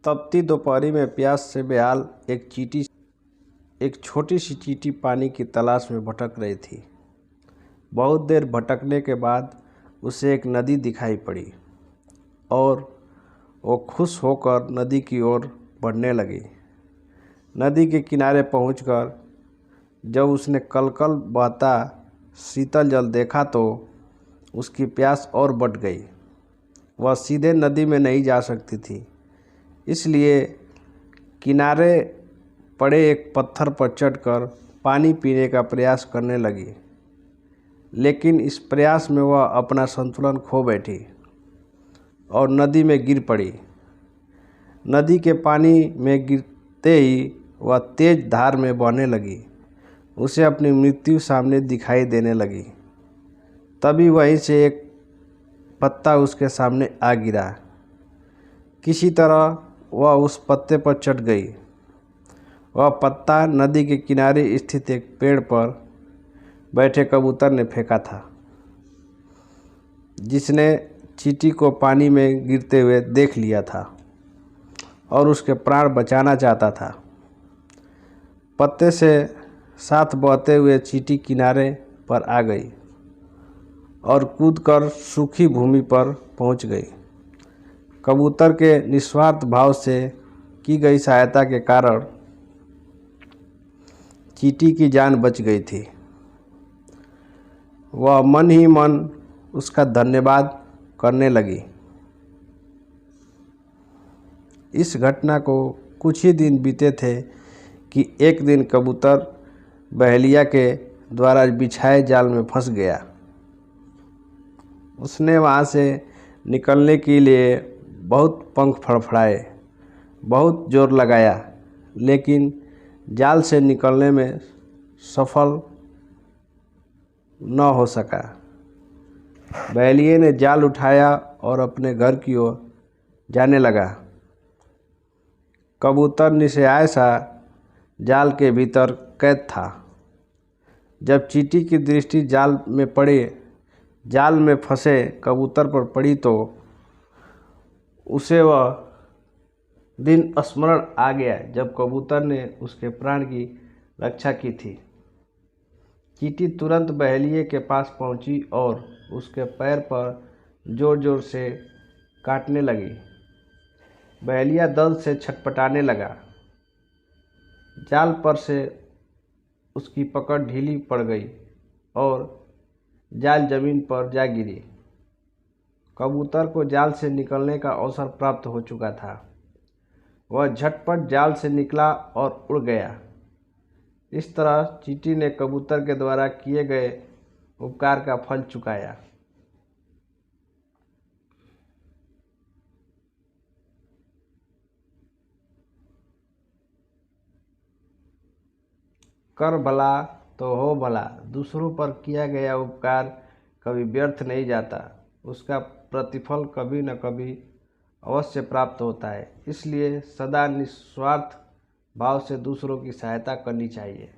तपती दोपहरी में प्यास से बेहाल एक छोटी सी चींटी पानी की तलाश में भटक रही थी। बहुत देर भटकने के बाद उसे एक नदी दिखाई पड़ी और वो खुश होकर नदी की ओर बढ़ने लगी। नदी के किनारे पहुंचकर जब उसने कलकल बहता शीतल जल देखा तो उसकी प्यास और बढ़ गई। वह सीधे नदी में नहीं जा सकती थी, इसलिए किनारे पड़े एक पत्थर पर चढ़कर पानी पीने का प्रयास करने लगी। लेकिन इस प्रयास में वह अपना संतुलन खो बैठी और नदी में गिर पड़ी। नदी के पानी में गिरते ही वह तेज धार में बहने लगी। उसे अपनी मृत्यु सामने दिखाई देने लगी। तभी वहीं से एक पत्ता उसके सामने आ गिरा। किसी तरह वह उस पत्ते पर चढ़ गई। वह पत्ता नदी के किनारे स्थित एक पेड़ पर बैठे कबूतर ने फेंका था, जिसने चींटी को पानी में गिरते हुए देख लिया था और उसके प्राण बचाना चाहता था। पत्ते से साथ बहते हुए चींटी किनारे पर आ गई और कूदकर सूखी भूमि पर पहुंच गई। कबूतर के निस्वार्थ भाव से की गई सहायता के कारण चींटी की जान बच गई थी। वह मन ही मन उसका धन्यवाद करने लगी। इस घटना को कुछ ही दिन बीते थे कि एक दिन कबूतर बहेलिया के द्वारा बिछाए जाल में फंस गया। उसने वहाँ से निकलने के लिए बहुत पंख फड़फड़ाए, बहुत जोर लगाया, लेकिन जाल से निकलने में सफल न हो सका। बहेलिये ने जाल उठाया और अपने घर की ओर जाने लगा। कबूतर निस्सहाय सा जाल के भीतर कैद था। जब चींटी की दृष्टि जाल में फंसे कबूतर पर पड़ी तो उसे वह दिन स्मरण आ गया जब कबूतर ने उसके प्राण की रक्षा की थी। चींटी तुरंत बहेलिये के पास पहुंची और उसके पैर पर जोर जोर से काटने लगी। बहेलिया दर्द से छटपटाने लगा। जाल पर से उसकी पकड़ ढीली पड़ गई और जाल जमीन पर जा गिरी। कबूतर को जाल से निकलने का अवसर प्राप्त हो चुका था। वह झटपट जाल से निकला और उड़ गया। इस तरह चींटी ने कबूतर के द्वारा किए गए उपकार का फल चुकाया। कर भला तो हो भला। दूसरों पर किया गया उपकार कभी व्यर्थ नहीं जाता। उसका प्रतिफल कभी न कभी अवश्य प्राप्त होता है। इसलिए सदा निस्वार्थ भाव से दूसरों की सहायता करनी चाहिए।